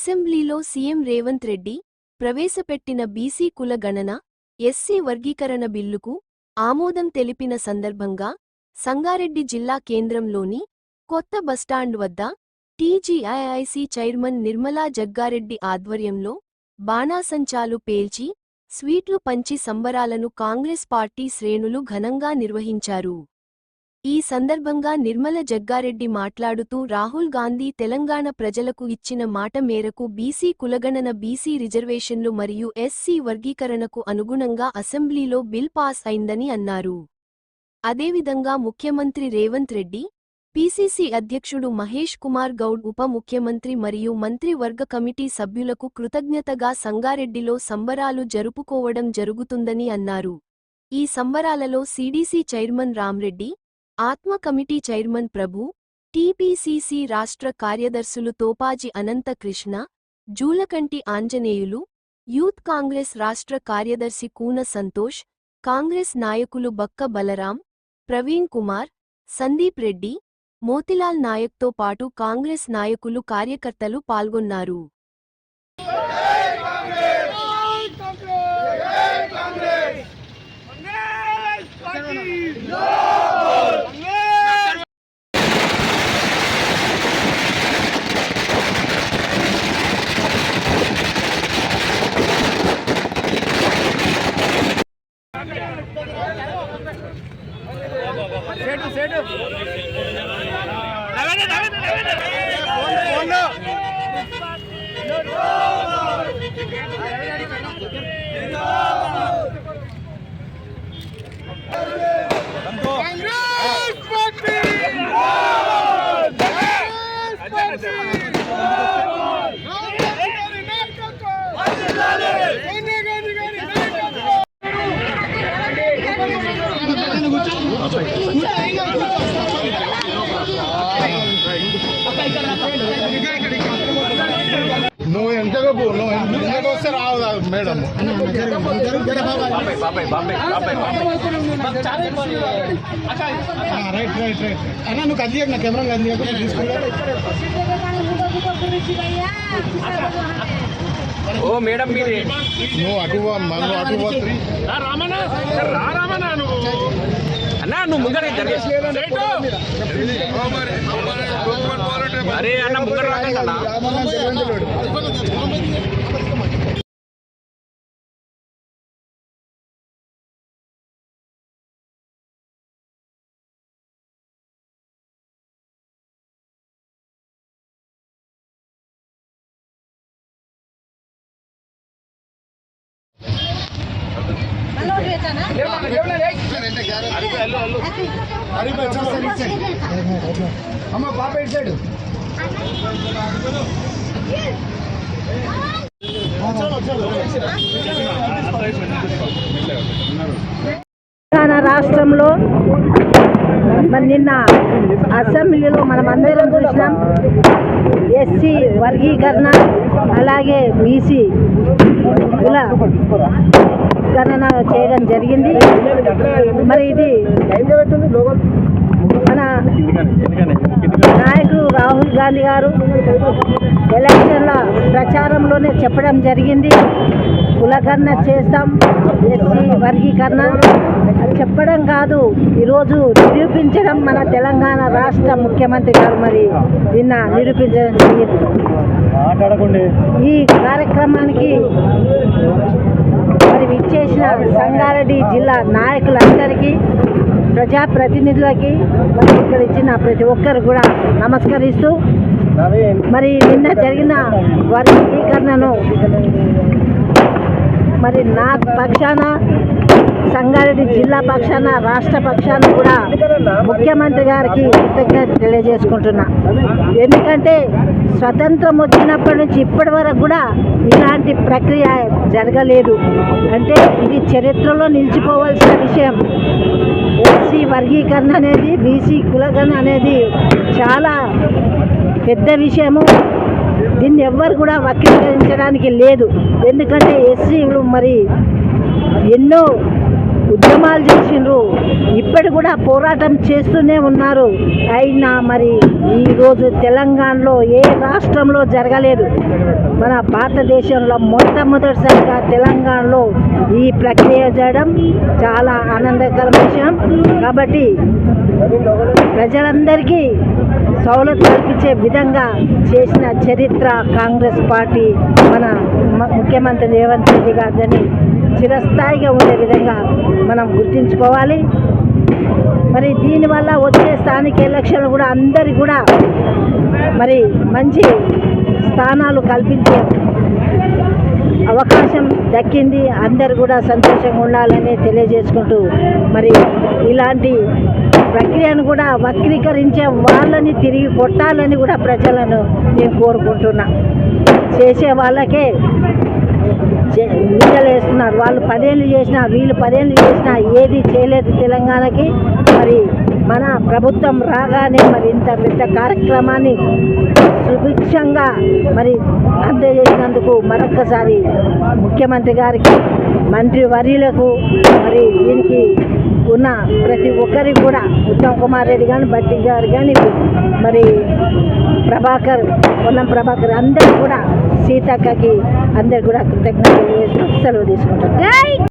అసెంబ్లీలో సీఎం రేవంత్ రెడ్డి ప్రవేశపెట్టిన బీసీ కుల గణన ఎస్సీ వర్గీకరణ బిల్లుకు ఆమోదం తెలిపిన సందర్భంగా సంగారెడ్డి జిల్లా కేంద్రంలోని కొత్త బస్టాండ్ వద్ద టీజీఐఐసీ చైర్మన్ నిర్మలా జగ్గారెడ్డి ఆధ్వర్యంలో బాణాసంచాలు పేల్చి స్వీట్లు పంచి సంబరాలను కాంగ్రెస్ పార్టీ శ్రేణులు ఘనంగా నిర్వహించారు. ఈ సందర్భంగా నిర్మల జగ్గారెడ్డి మాట్లాడుతూ రాహుల్ గాంధీ తెలంగాణ ప్రజలకు ఇచ్చిన మాట మేరకు బీసీ కులగణన బీసీ రిజర్వేషన్లు మరియు ఎస్సీ వర్గీకరణకు అనుగుణంగా అసెంబ్లీలో బిల్ పాస్ అయిందని అన్నారు. అదేవిధంగా ముఖ్యమంత్రి రేవంత్ రెడ్డి, పీసీసీ అధ్యక్షుడు మహేష్ కుమార్ గౌడ్, ఉప ముఖ్యమంత్రి మరియు మంత్రివర్గ కమిటీ సభ్యులకు కృతజ్ఞతగా సంగారెడ్డిలో సంబరాలు జరుపుకోవడం జరుగుతుందని అన్నారు. ఈ సంబరాలలో సీడీసీ చైర్మన్ రామ్రెడ్డి, ఆత్మ కమిటీ చైర్మన్ ప్రభు, టీపీసీసీ రాష్ట్ర కార్యదర్శులు తోపాజి అనంత కృష్ణ, జూలకంటి ఆంజనేయులు, యూత్ కాంగ్రెస్ రాష్ట్ర కార్యదర్శి కూన సంతోష్, కాంగ్రెస్ నాయకులు బక్క బలరాం, ప్రవీణ్ కుమార్, సందీప్ రెడ్డి, మోతిలాల్ నాయక్తో పాటు కాంగ్రెస్ నాయకులు కార్యకర్తలు పాల్గొన్నారు. నువ్వు ఎంతగా నువ్వు వస్తే రావు మేడం. రైట్ రైట్ రైట్ అన్న, నువ్వు కదిలియకు, నా కెమెరా కదిలియకు తీసుకున్నా. ఓ మేడం మీరే నువ్వు అటు మనం అటు పోతుంది అన్నా, నువ్వు ముందర అరే అన్న ముందర రాకుండా అమ్మ పాప ఇటు సైడ్. తెలంగాణ రాష్ట్రంలో మరి నిన్న అసెంబ్లీలో మనం అందరం చూసినాం. ఎస్సీ వర్గీకరణ అలాగే బీసీ కుల గణన చేయడం జరిగింది. మరి ఇది మన నాయకుడు రాహుల్ గాంధీ గారు ఎలక్షన్ల ప్రచారంలోనే చెప్పడం జరిగింది, కులగణన చేస్తాం, ఎస్సీ వర్గీకరణ అని చెప్పడం కాదు, ఈరోజు నిరూపించడం మన తెలంగాణ రాష్ట్ర ముఖ్యమంత్రి గారు మరి నిన్న నిరూపించడం జరిగింది. ఈ కార్యక్రమానికి మరి విచ్చేసిన సంగారెడ్డి జిల్లా నాయకులందరికీ, ప్రజాప్రతినిధులకి, మరి ఇక్కడ ఇచ్చిన ప్రతి ఒక్కరు కూడా నమస్కరిస్తూ, మరి నిన్న జరిగిన వర్గీకరణను మరి నా పక్షాన, సంగారెడ్డి జిల్లా పక్షాన, రాష్ట్ర పక్షాన కూడా ముఖ్యమంత్రి గారికి కృతజ్ఞత తెలియజేసుకుంటున్నా. ఎందుకంటే స్వతంత్రం వచ్చినప్పటి నుంచి ఇప్పటి వరకు కూడా ఇలాంటి ప్రక్రియ జరగలేదు. అంటే ఇది చరిత్రలో నిలిచిపోవాల్సిన విషయం. ఎస్సీ వర్గీకరణ అనేది, బీసీ కులగణన అనేది చాలా పెద్ద విషయము. దీన్ని ఎవ్వరు కూడా వక్రీకరించడానికి లేదు. ఎందుకంటే ఎస్సీలు మరి ఎన్నో ఉద్యమాలు చేసిండ్రు, ఇప్పటి కూడా పోరాటం చేస్తూనే ఉన్నారు. అయినా మరి ఈరోజు తెలంగాణలో ఏ రాష్ట్రంలో జరగలేదు. మన భారతదేశంలో మొట్టమొదటిసారిగా తెలంగాణలో ఈ ప్రక్రియ చేయడం చాలా ఆనందకర విషయం. కాబట్టి ప్రజలందరికీ సౌలత్ కల్పించే విధంగా చేసిన చరిత్ర కాంగ్రెస్ పార్టీ, మన ముఖ్యమంత్రి రేవంత్ రెడ్డి గారిని చిరస్థాయిగా ఉండే విధంగా మనం గుర్తుంచుకోవాలి. మరి దీనివల్ల వచ్చే స్థానిక ఎలక్షన్లు కూడా అందరికి కూడా మరి మంచి స్థానాలు కల్పించే అవకాశం దక్కింది. అందరు కూడా సంతోషంగా ఉండాలని తెలియజేసుకుంటూ మరి ఇలాంటి ప్రక్రియను కూడా వక్రీకరించే వాళ్ళని తిరిగి కొట్టాలని కూడా ప్రజలను నేను కోరుకుంటున్నా. చేసే వాళ్ళకే నిందలు వేస్తున్నారు. వాళ్ళు 10 ఏళ్ళు చేసినా, వీళ్ళు 10 ఏళ్ళు చేసినా ఏది చేయలేదు తెలంగాణకి. మరి మన ప్రభుత్వం రాగానే మరి ఇంత పెద్ద కార్యక్రమాన్ని సుభిక్షంగా మరి అందజేసినందుకు మరొక్కసారి ముఖ్యమంత్రి గారికి, మంత్రి వర్యులకు, మరి దీనికి ఉన్న ప్రతి ఒక్కరికి కూడా ఉత్తమ్ కుమార్ రెడ్డి కానీ, బట్టి గారు కానీ, మరి ప్రభాకర్, పొన్నం ప్రభాకర్ అందరికి కూడా, సీతక్కకి అందరికి కూడా కృతజ్ఞతలు చేస్తూ సెలవు తీసుకుంటున్నాను.